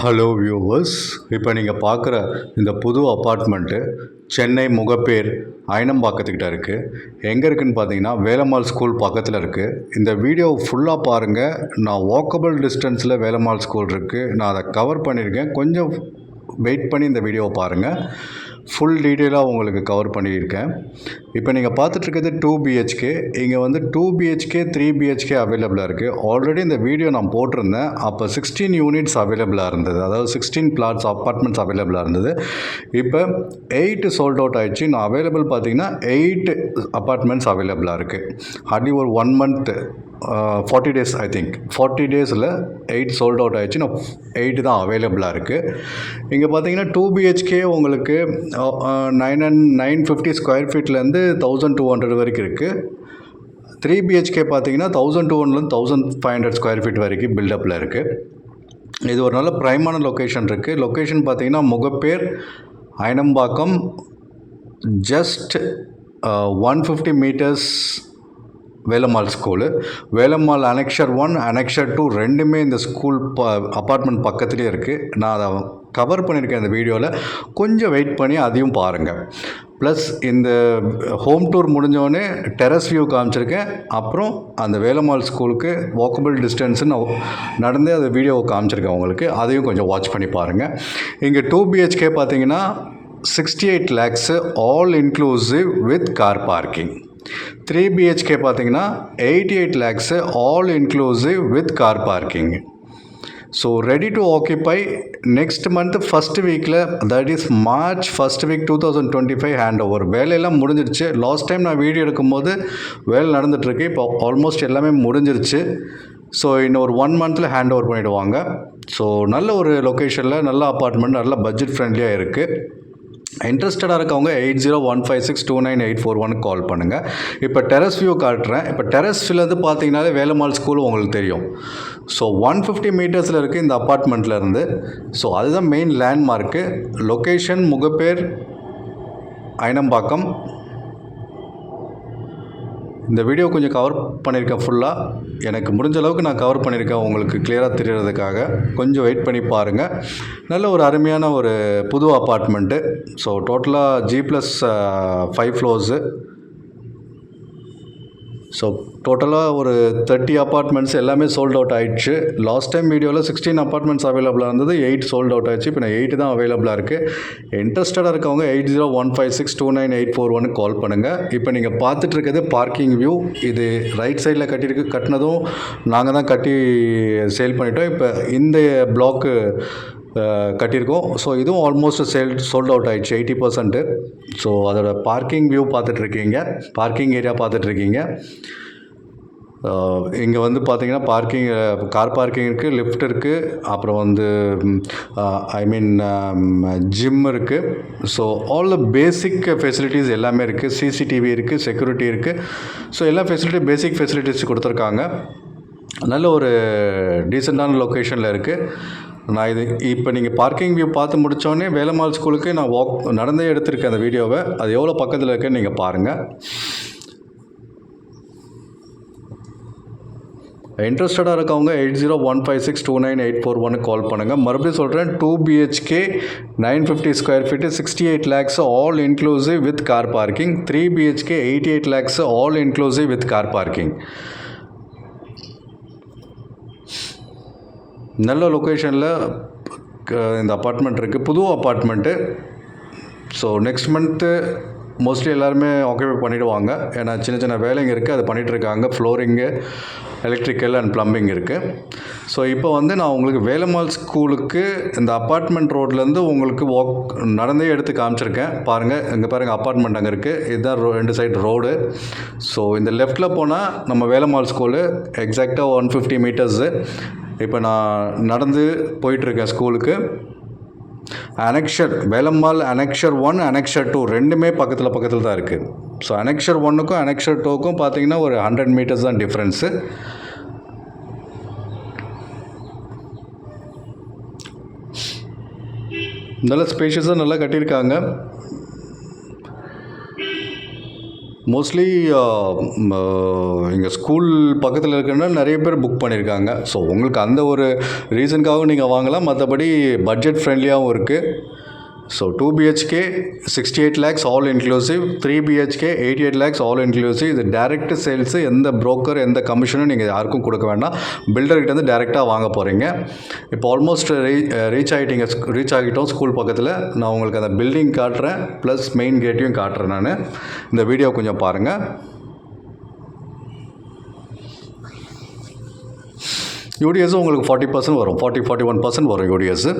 Hello viewers, இப்போ நீங்கள் பார்க்குற இந்த புது அப்பார்ட்மெண்ட்டு சென்னை முகப்பேர் அயனம்பாக்கத்துக்கிட்ட இருக்குது. எங்கே இருக்குதுன்னு பார்த்தீங்கன்னா வேலம்மாள் ஸ்கூல் பக்கத்தில் இருக்குது. இந்த வீடியோ ஃபுல்லாக பாருங்கள். நான் வாக்கபிள் டிஸ்டன்ஸில் வேலம்மாள் ஸ்கூல் இருக்குது. நான் அதை கவர் பண்ணியிருக்கேன். கொஞ்சம் வெயிட் பண்ணி இந்த வீடியோவை பாருங்கள். ஃபுல் டீட்டெயிலாக உங்களுக்கு கவர் பண்ணியிருக்கேன். இப்போ நீங்கள் பார்த்துட்ருக்கிறது 2 BHK. இங்கே வந்து 2 BHK 3 BHK அவைலபிளாக இருக்குது. ஆல்ரெடி இந்த வீடியோ நான் போட்டிருந்தேன். அப்போ 16 யூனிட்ஸ் அவைலபிளாக இருந்தது, அதாவது 16 பிளாட்ஸ் அப்பார்ட்மெண்ட்ஸ் அவைலபிளாக இருந்தது. இப்போ 8 சோல்ட் அவுட் ஆகிடுச்சு. நான் அவைலபிள் பார்த்தீங்கன்னா 8 அப்பார்ட்மெண்ட்ஸ் அவைலபிளாக இருக்குது. ஹார்ட்லி ஒரு 1 மந்த் 40 டேஸ், ஐ திங்க் 40 டேஸில் 8 சோல்ட் அவுட் ஆகிடுச்சு. நான் 8 தான் அவைலபிளாக இருக்குது. இங்கே பார்த்தீங்கன்னா 2 BHK உங்களுக்கு 950 ஸ்கொயர் ஃபீட்லேருந்து 1200 வரைக்கும் இருக்குது. 3 BHK பார்த்தீங்கன்னா 1200லேருந்து 1500 ஸ்கொயர் ஃபீட் வரைக்கும் பில்டப்பில் இருக்குது. இது ஒரு நல்ல ப்ரைமான லொக்கேஷன் இருக்குது. லொக்கேஷன் பார்த்தீங்கன்னா Mogappair Ayanambakkam, just 150 metres Velammal school. Velammal annexure 1 annexure 2 ரெண்டுமே இந்த ஸ்கூல் அப்பார்ட்மெண்ட் பக்கத்துலேயே இருக்குது. நான் அதை கவர் பண்ணியிருக்கேன் இந்த வீடியோவில். கொஞ்சம் வெயிட் பண்ணி அதையும் பாருங்கள். ப்ளஸ் இந்த ஹோம் டூர் முடிஞ்சோடனே டெரஸ் வியூ காமிச்சிருக்கேன். அப்புறம் அந்த வேலம்மாள் ஸ்கூலுக்கு வாக்கபிள் டிஸ்டன்ஸுன்னு நடந்து அந்த வீடியோவை காமிச்சிருக்கேன் உங்களுக்கு. அதையும் கொஞ்சம் வாட்ச் பண்ணி பாருங்கள். இங்கே 2 BHK பார்த்தீங்கன்னா 68 lakhs all inclusive with car parking. 3 BHK பார்த்தீங்கன்னா 88 lakhs all inclusive with car parking. So ready to occupy next month first வீக்கில், that is March first week 2025 hand over. வேலையெல்லாம் முடிஞ்சிருச்சு. லாஸ்ட் டைம் நான் video எடுக்கும்போது வேலை நடந்துகிட்ருக்கு. இப்போ ஆல்மோஸ்ட் எல்லாமே முடிஞ்சிருச்சு. ஸோ இன்னும் ஒரு 1 மந்தில் ஹேண்ட் ஓவர் பண்ணிவிடுவாங்க. ஸோ நல்ல ஒரு லொக்கேஷனில் நல்ல அப்பார்ட்மெண்ட், நல்ல பட்ஜெட் ஃப்ரெண்ட்லியாக இருக்குது. இன்ட்ரெஸ்டடாக இருக்கவங்க 8015629841 கால் பண்ணுங்கள். இப்போ டெரஸ் வியூ காட்டுறேன். இப்போ டெரஸ் வியூலேருந்து பார்த்தீங்கன்னாலே வேலம்மாள் ஸ்கூல் உங்களுக்கு தெரியும். ஸோ 150 மீட்டர்ஸில் இருக்குது இந்த அப்பார்ட்மெண்ட்டில் இருந்து. ஸோ அதுதான் main landmark. Location Mogappair Ayanambakkam. இந்த வீடியோ கொஞ்சம் கவர் பண்ணியிருக்கேன் ஃபுல்லாக. எனக்கு முடிஞ்ச அளவுக்கு நான் கவர் பண்ணியிருக்கேன் உங்களுக்கு கிளியராக தெரியறதுக்காக. கொஞ்சம் வெயிட் பண்ணி பாருங்கள். நல்ல ஒரு அருமையான ஒரு புது அப்பார்ட்மெண்ட்டு. ஸோ டோட்டலாக G+5 ஃப்ளோர்ஸு. ஸோ டோட்டலாக ஒரு 30 அப்பார்ட்மெண்ட்ஸ் எல்லாமே சோல்ட் அவுட் ஆகிடுச்சு. லாஸ்ட் டைம் வீடியோவில் 16 அப்பார்ட்மெண்ட்ஸ் அவைலபிளாக இருந்தது, 8 சோல்ட் அவுட் ஆகிடுச்சு. இப்போ நான் 8 தான் அவைலபிளாக இருக்குது. இன்ட்ரெஸ்டடாக இருக்கவங்க 8015629841 கால் பண்ணுங்கள். இப்போ நீங்கள் பார்த்துட்ருக்கிறது பார்க்கிங் வியூ. இது ரைட் சைடில் கட்டினதும் நாங்கள் தான் கட்டி சேல் பண்ணிட்டோம். இப்போ இந்த பிளாக்கு கட்டியிருக்கோம். ஸோ இதுவும் ஆல்மோஸ்ட் சோல்ட் அவுட் ஆகிடுச்சு 80%. ஸோ அதோட பார்க்கிங் வியூ பார்த்துட்ருக்கீங்க, பார்க்கிங் ஏரியா பார்த்துட்ருக்கீங்க. இங்கே வந்து பார்த்தீங்கன்னா பார்க்கிங், கார் பார்க்கிங் இருக்குது, லிஃப்ட் இருக்குது, அப்புறம் வந்து ஜிம் இருக்குது. So all the basic facilities எல்லாமே இருக்குது. CCTV இருக்குது, செக்யூரிட்டி இருக்குது. ஸோ எல்லா பேசிக் ஃபெசிலிட்டிஸ் கொடுத்துருக்காங்க. நல்ல ஒரு டீசெண்டான லொக்கேஷனில் இருக்குது. நான் இது இப்போ நீங்கள் பார்க்கிங் வியூ பார்த்து முடித்தோடனே வேலம்மாள் ஸ்கூலுக்கு நான் நடந்தே எடுத்திருக்கேன் அந்த வீடியோவை. அது எவ்வளோ பக்கத்தில் இருக்குன்னு நீங்கள் பாருங்கள். இன்ட்ரெஸ்டடாக இருக்கவங்க 8015629841 கால் பண்ணுங்கள். மறுபடியும் சொல்கிறேன், 2 BHK 950 square feet 68 lakhs all inclusive with car parking. 3 BHK 88 lakhs all inclusive with car parking. நல்ல லொக்கேஷனில் இந்த அப்பார்ட்மெண்ட் இருக்குது, புது apartment. So next month mostly எல்லாருமே ஆக்குபை பண்ணிவிடுவாங்க. ஏன்னா சின்ன சின்ன வேலைங்க இருக்குது, அது பண்ணிகிட்ருக்காங்க. ஃப்ளோரிங்கு, எலக்ட்ரிக்கல் அண்ட் ப்ளம்பிங் இருக்குது. ஸோ இப்போ வந்து நான் உங்களுக்கு வேலம்மாள் ஸ்கூலுக்கு இந்த அப்பார்ட்மெண்ட் ரோட்லேருந்து உங்களுக்கு நடந்தே எடுத்து காமிச்சிருக்கேன். பாருங்கள், இங்கே பாருங்கள் அப்பார்ட்மெண்ட் அங்கே இருக்குது. இதுதான் 2 சைடு ரோடு. ஸோ இந்த லெஃப்ட்டில் போனால் நம்ம வேலம்மாள் ஸ்கூலு எக்ஸாக்டாக 150 மீட்டர்ஸு. இப்போ நான் நடந்து போயிட்டுருக்கேன் ஸ்கூலுக்கு. வேலம்மாள் அனெக்ஷர் 1 அனெக்ஷர் 2 ரெண்டுமே பக்கத்தில் தான் இருக்குது. ஸோ அனெக்ஷர் 1க்கும் அனெக்ஷர் 2க்கும் பார்த்தீங்கன்னா ஒரு 100 மீட்டர்ஸ் தான் டிஃப்ரென்ஸு. நல்ல ஸ்பேஷியஸாக நல்லா கட்டியிருக்காங்க. மோஸ்ட்லி இங்கே ஸ்கூல் பக்கத்தில் இருக்கிறனால நிறைய பேர் புக் பண்ணியிருக்காங்க. ஸோ உங்களுக்கு அந்த ஒரு ரீசனுக்காகவும் நீங்கள் வாங்கலாம். மற்றபடி பட்ஜெட் ஃப்ரெண்ட்லியாகவும் இருக்குது. So 2 BHK 68 lakhs all inclusive, 3 BHK 88 lakhs all inclusive. இது டேரெக்ட் சேல்ஸு, எந்த புரோக்கர் எந்த கமிஷனும் நீங்கள் யாருக்கும் கொடுக்க வேண்டாம். பில்டர்கிட்டேருந்து டேரெக்டாக வாங்க போகிறீங்க. இப்போ ஆல்மோஸ்ட் ரீச் ஆகிட்டோம் ஸ்கூல் பக்கத்தில். நான் உங்களுக்கு அந்த பில்டிங் காட்டுறேன், ப்ளஸ் மெயின் கேட்டையும் காட்டுறேன். நான் இந்த வீடியோ கொஞ்சம் பாருங்கள். யூடிஎஸ் உங்களுக்கு 40% வரும், 41% வரும் யூடிஎஸ்.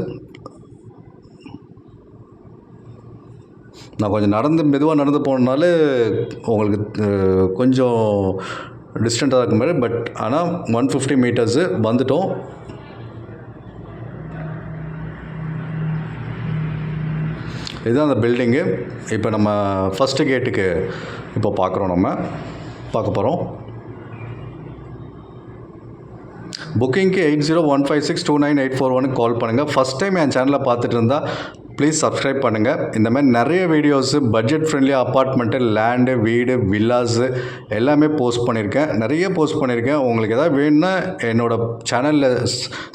நான் கொஞ்சம் மெதுவாக நடந்து போனதுனால உங்களுக்கு கொஞ்சம் டிஸ்டண்ட்டாக இருக்க மாதிரி. பட் ஆனால் 150 மீட்டர்ஸு வந்துட்டோம். இதுதான் அந்த பில்டிங்கு. இப்போ நம்ம ஃபஸ்ட்டு கேட்டுக்கு இப்போ பார்க்க போகிறோம். புக்கிங்க்கு 8015629841 கால் பண்ணுங்கள். ஃபஸ்ட் டைம் என் சேனலை பார்த்துட்டு இருந்தால் ப்ளீஸ் சப்ஸ்கிரைப் பண்ணுங்கள். இந்த மாதிரி நிறைய வீடியோஸு பட்ஜெட் ஃப்ரெண்ட்லியாக அப்பார்ட்மெண்ட்டு, லேண்டு, வீடு, வில்லாஸு எல்லாமே போஸ்ட் பண்ணியிருக்கேன். உங்களுக்கு எதாவது வேணும்னா என்னோடய சேனலில்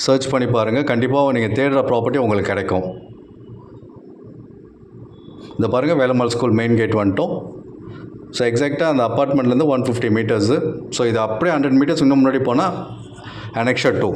சர்ச் பண்ணி பாருங்கள். கண்டிப்பாக நீங்கள் தேடுற ப்ராப்பர்ட்டி உங்களுக்கு கிடைக்கும். இந்த பாருங்கள், வேலம்மாள் ஸ்கூல் மெயின் கேட் வந்துட்டோம். ஸோ எக்ஸாக்டாக அந்த அப்பார்ட்மெண்ட்லேருந்து 150 மீட்டர்ஸு. ஸோ இது அப்படியே 100 மீட்டர்ஸ் இன்னும் முன்னாடி போனால் Annexure 2.